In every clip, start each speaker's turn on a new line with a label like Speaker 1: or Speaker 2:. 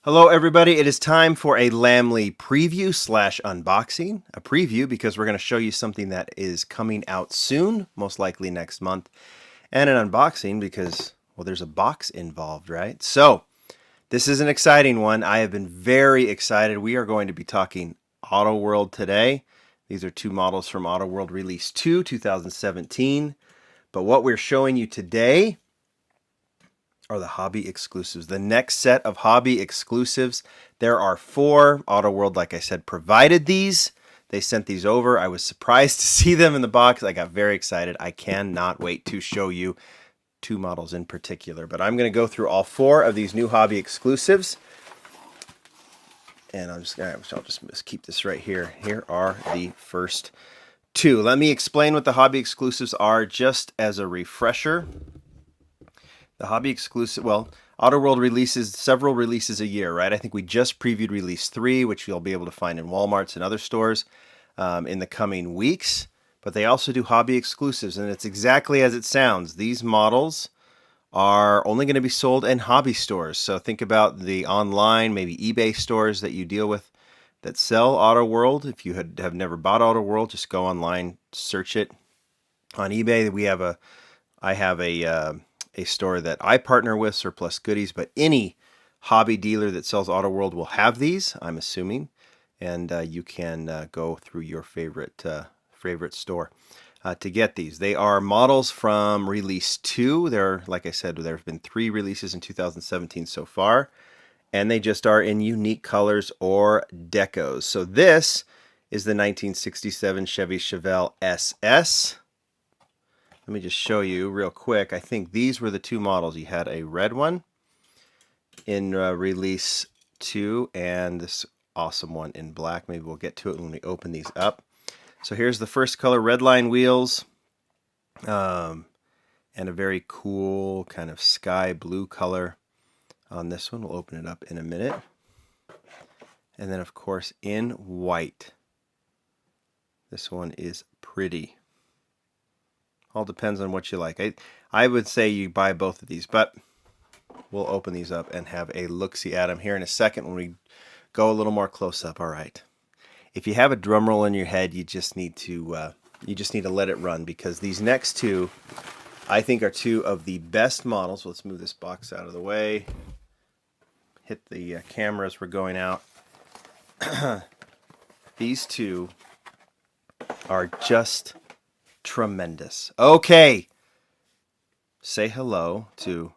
Speaker 1: Hello, everybody. It is time for a Lamley preview slash unboxing. A preview because we're going to show you something that is coming out soon, most likely next month. And an unboxing because, well, there's a box involved, right? So, this is an exciting one. I have been very excited. We are going to be talking Auto World today. These are two models from Auto World Release 2, 2017. But what we're showing you today are the hobby exclusives. The next set of hobby exclusives. There are 4. Auto World, like I said, provided these. They sent these over. I was surprised to see them in the box. I got very excited. I cannot wait to show you 2 models in particular. But I'm going to go through all 4 of these new hobby exclusives. And I'll just keep this right here. Here are the first 2. Let me explain what the hobby exclusives are just as a refresher. The hobby exclusive, well, Auto World releases several releases a year, right? I think we just previewed release 3, which you'll be able to find in Walmarts and other stores in the coming weeks. But they also do hobby exclusives, and it's exactly as it sounds. These models are only going to be sold in hobby stores. So think about the online, maybe eBay stores that you deal with that sell Auto World. If you have never bought Auto World, just go online, search it on eBay. I have a store that I partner with, Surplus Goodies, but any hobby dealer that sells Auto World will have these, I'm assuming, and you can go through your favorite store to get these. They are models from release 2. Like I said, there have been 3 releases in 2017 so far, and they just are in unique colors or decos. So this is the 1967 Chevy Chevelle Ss. Let me just show you real quick. I think these were the 2 models. You had a red one in release 2 and this awesome one in black. Maybe we'll get to it when we open these up. So here's the first color, Redline Wheels, and a very cool kind of sky blue color on this one. We'll open it up in a minute. And then, of course, in white. This one is pretty. All depends on what you like. I would say you buy both of these, but we'll open these up and have a look-see at them here in a second when we go a little more close up. All right. If you have a drum roll in your head, you just need to let it run, because these next 2, I think, are 2 of the best models. Let's move this box out of the way. Hit the camera as we're going out. These 2 are just tremendous. Okay. Say hello to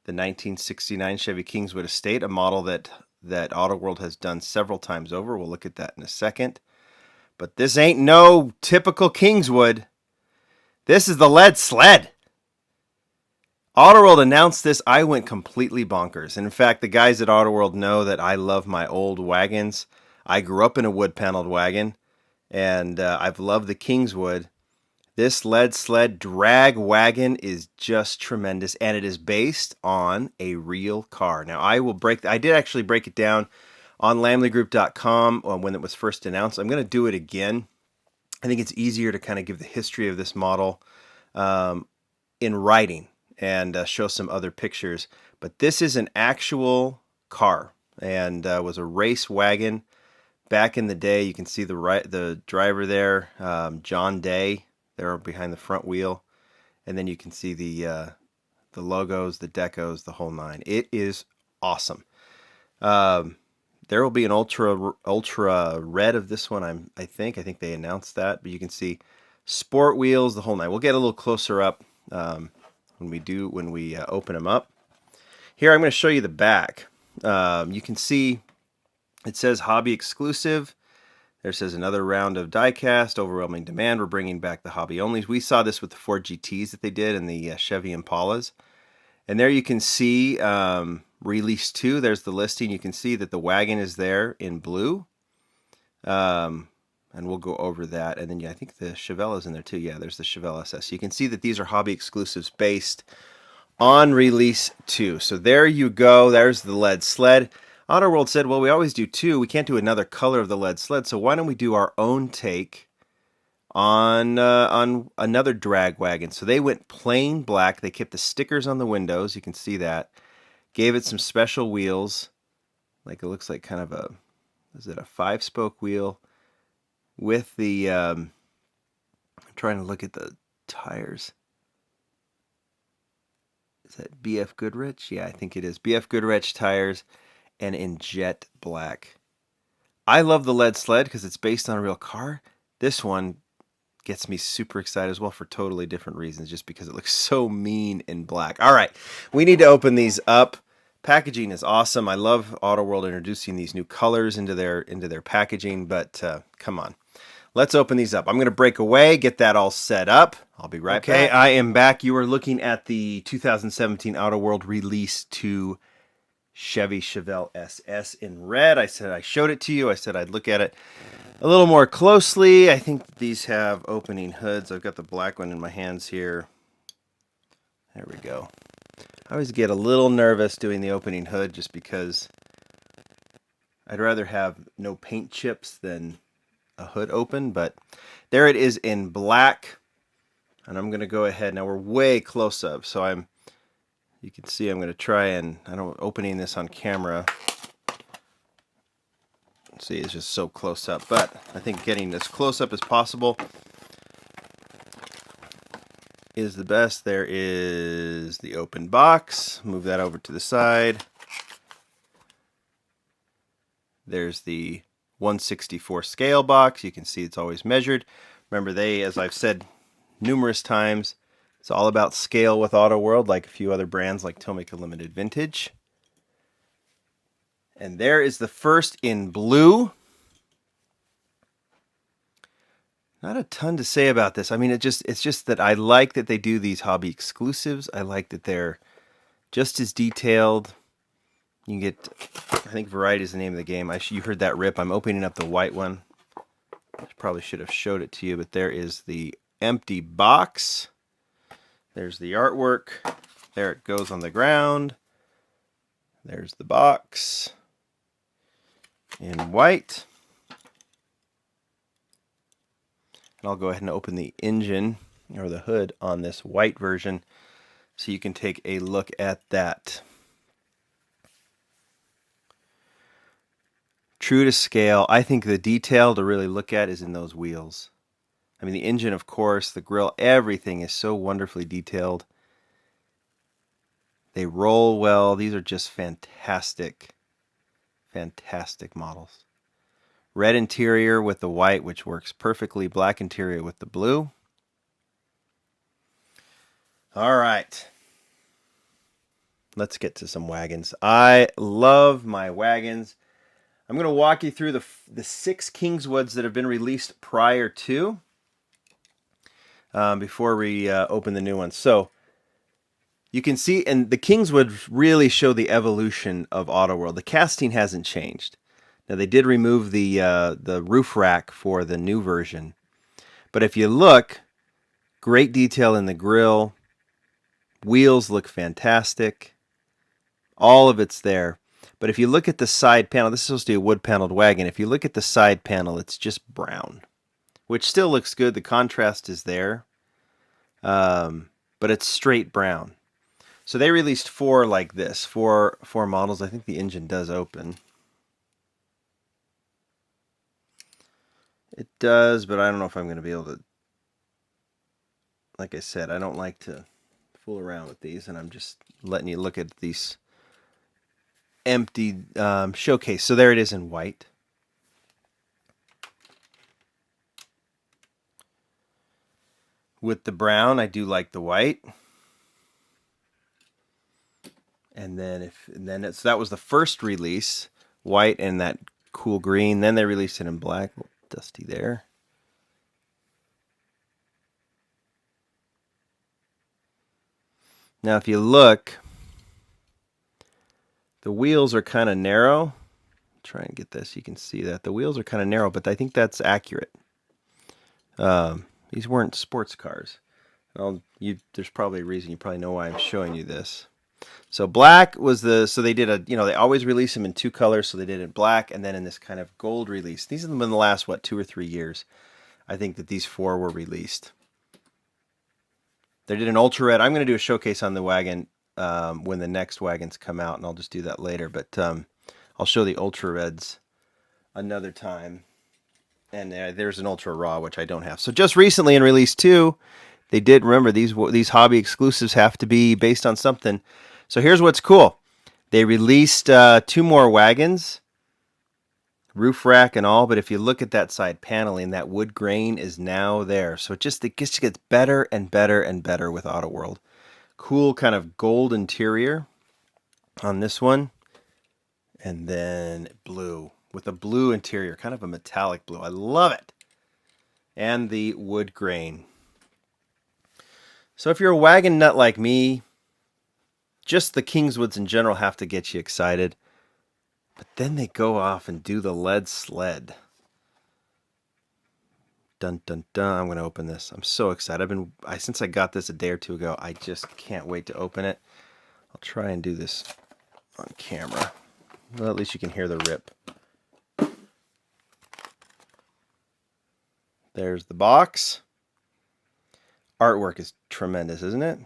Speaker 1: the 1969 Chevy Kingswood Estate, a model that Auto World has done several times over. We'll look at that in a second. But this ain't no typical Kingswood. This is the lead sled. Auto World announced this. I went completely bonkers. And in fact, the guys at Auto World know that I love my old wagons. I grew up in a wood-paneled wagon, and I've loved the Kingswood. This lead sled drag wagon is just tremendous, and it is based on a real car. Now, I did actually break it down on lamleygroup.com when it was first announced. I'm going to do it again. I think it's easier to kind of give the history of this model in writing and show some other pictures. But this is an actual car, and was a race wagon back in the day. You can see the driver there, John Day, there behind the front wheel, and then you can see the logos, the decos, the whole nine. It is awesome. There will be an ultra red of this one. I think they announced that, but you can see sport wheels, the whole nine. We'll get a little closer up when we open them up. Here I'm going to show you the back. You can see it says hobby exclusive. There says another round of diecast, overwhelming demand. We're bringing back the hobby onlys. We saw this with the Ford GTs that they did and the Chevy Impalas. And there you can see release 2. There's the listing. You can see that the wagon is there in blue. And we'll go over that. And then I think the Chevelle is in there too. Yeah, there's the Chevelle Ss. You can see that these are hobby exclusives based on release 2. So there you go. There's the lead sled. Auto World said, well, we always do 2. We can't do another color of the lead sled, so why don't we do our own take on another drag wagon? So they went plain black. They kept the stickers on the windows. You can see that. Gave it some special wheels. like it looks like kind of a, is it a 5-spoke wheel with the, I'm trying to look at the tires. Is that BF Goodrich? Yeah, I think it is. BF Goodrich tires and in jet black. I love the lead sled because it's based on a real car. This one gets me super excited as well for totally different reasons, just because it looks so mean in black. All right, we need to open these up. Packaging is awesome. I love Auto World introducing these new colors into their packaging, but come on. Let's open these up. I'm going to break away, get that all set up. I'll be right back. Okay, I am back. You are looking at the 2017 Auto World release to Chevy Chevelle Ss in red. I said I showed it to you. I said I'd look at it a little more closely. I think these have opening hoods. I've got the black one in my hands here. There we go. I always get a little nervous doing the opening hood just because I'd rather have no paint chips than a hood open, but there it is in black. And I'm going to go ahead. Now we're way close up, so you can see I'm going to try and, opening this on camera. See, it's just so close up, but I think getting as close up as possible is the best. There is the open box. Move that over to the side. There's the 1/64 scale box. You can see it's always measured. Remember, as I've said numerous times, it's all about scale with Auto World, like a few other brands like Tomica Limited Vintage. And there is the first in blue. Not a ton to say about this. I mean, it's just that I like that they do these hobby exclusives. I like that they're just as detailed. You can get, I think variety is the name of the game. You heard that rip. I'm opening up the white one. I probably should have showed it to you, but there is the empty box. There's the artwork. There it goes on the ground. There's the box in white. And I'll go ahead and open the engine or the hood on this white version so you can take a look at that. True to scale. I think the detail to really look at is in those wheels. I mean, the engine, of course, the grill, everything is so wonderfully detailed. They roll well. These are just fantastic, fantastic models. Red interior with the white, which works perfectly. Black interior with the blue. All right. Let's get to some wagons. I love my wagons. I'm going to walk you through the 6 Kingswoods that have been released prior to, before we open the new ones. So you can see, and the Kingswood really show the evolution of Auto World. The casting hasn't changed. Now they did remove the roof rack for the new version, but if you look, great detail in the grill. Wheels look fantastic. All of it's there. But if you look at the side panel, this is supposed to be a wood-paneled wagon. If you look at the side panel, it's just brown, which still looks good. The contrast is there, but it's straight brown. So they released 4 like this, four models. I think the engine does open. It does, but I don't know if I'm going to be able to. Like I said, I don't like to fool around with these, and I'm just letting you look at these empty showcase. So there it is in white. With the brown, I do like the white. And then so that was the first release, white and that cool green. Then they released it in black. Oh, dusty there. Now if you look, the wheels are kind of narrow. Try and get this. You can see that the wheels are kind of narrow, but I think that's accurate. These weren't sports cars. There's probably a reason. You probably know why I'm showing you this. So black was so they did they always release them in 2 colors. So they did it in black and then in this kind of gold release. These have been the last, 2 or 3 years. I think that these 4 were released. They did an ultra red. I'm going to do a showcase on the wagon when the next wagons come out, and I'll just do that later. But I'll show the Ultra Reds another time. And there's an Ultra Raw, which I don't have. So just recently in Release 2, they did, remember, these hobby exclusives have to be based on something. So here's what's cool. They released 2 more wagons, roof rack and all, but if you look at that side paneling, that wood grain is now there. So it just gets better and better and better with Auto World. Cool kind of gold interior on this one. And then blue with a blue interior, kind of a metallic blue. I love it. And the wood grain. So if you're a wagon nut like me, just the Kingswoods in general have to get you excited. But then they go off and do the lead sled. Dun dun dun. I'm going to open this. I'm so excited. Since I got this a day or two ago, I just can't wait to open it. I'll try and do this on camera. Well, at least you can hear the rip. There's the box. Artwork is tremendous, isn't it?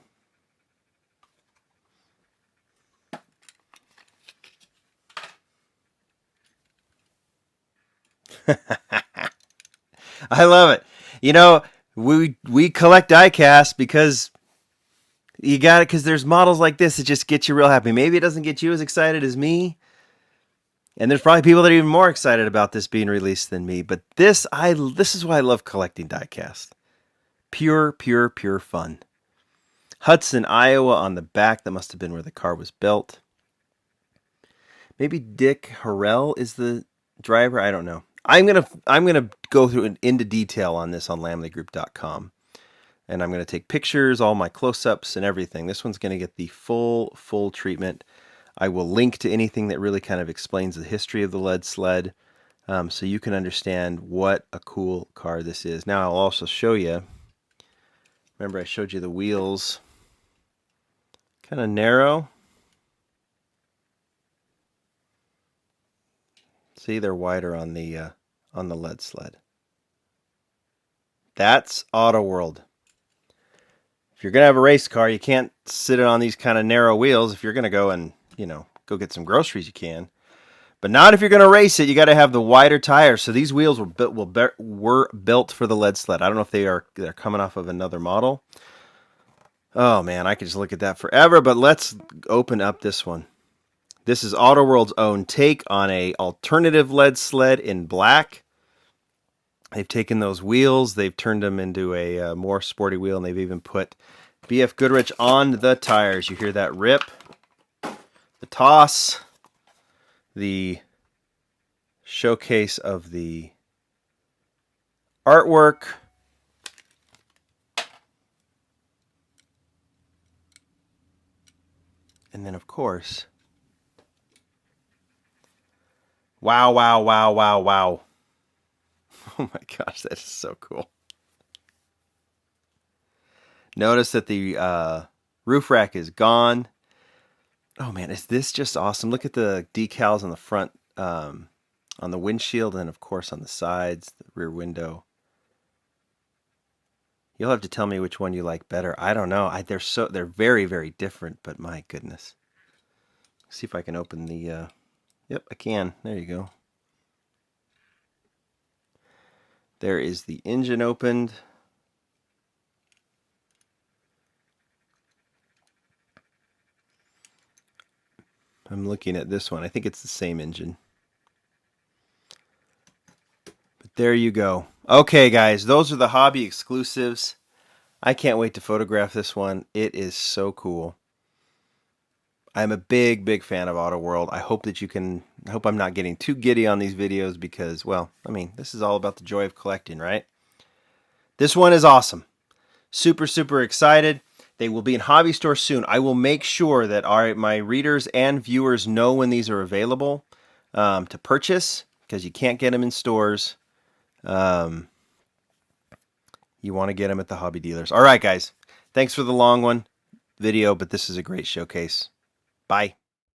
Speaker 1: I love it. You know, we collect diecast because you got it, because there's models like this that just get you real happy. Maybe it doesn't get you as excited as me. And there's probably people that are even more excited about this being released than me. But this is why I love collecting diecast. Pure, pure, pure fun. Hudson, Iowa on the back. That must have been where the car was built. Maybe Dick Harrell is the driver. I don't know. I'm gonna go through into detail on this on lamleygroup.com. And I'm going to take pictures, all my close-ups and everything. This one's going to get the full treatment. I will link to anything that really kind of explains the history of the lead sled, so you can understand what a cool car this is. Now I'll also show you, remember I showed you the wheels, kind of narrow. See, they're wider on the lead sled. That's Auto World. If you're going to have a race car, you can't sit it on these kind of narrow wheels. If you're going to go and, go get some groceries, you can. But not if you're going to race it. You got to have the wider tires. So these wheels were built for the lead sled. I don't know if they're coming off of another model. Oh, man, I could just look at that forever. But let's open up this one. This is Auto World's own take on a alternative lead sled in black. They've taken those wheels, they've turned them into a more sporty wheel, and they've even put BF Goodrich on the tires. You hear that rip, the toss, the showcase of the artwork. And then, of course, wow, wow, wow, wow, wow. Oh my gosh, that is so cool. Notice that the roof rack is gone. Oh man, is this just awesome? Look at the decals on the front, on the windshield, and of course on the sides, the rear window. You'll have to tell me which one you like better. I don't know. They're very, very different, but my goodness. Let's see if I can open the, yep, I can. There you go. There is the engine opened. I'm looking at this one. I think it's the same engine. But there you go. Okay, guys, those are the hobby exclusives. I can't wait to photograph this one. It is so cool. I'm a big, big fan of Auto World. I hope I'm not getting too giddy on these videos because, well, I mean, this is all about the joy of collecting, right? This one is awesome. Super, super excited. They will be in hobby stores soon. I will make sure that my readers and viewers know when these are available to purchase, because you can't get them in stores. You want to get them at the hobby dealers. All right, guys. Thanks for the long video, but this is a great showcase. Bye.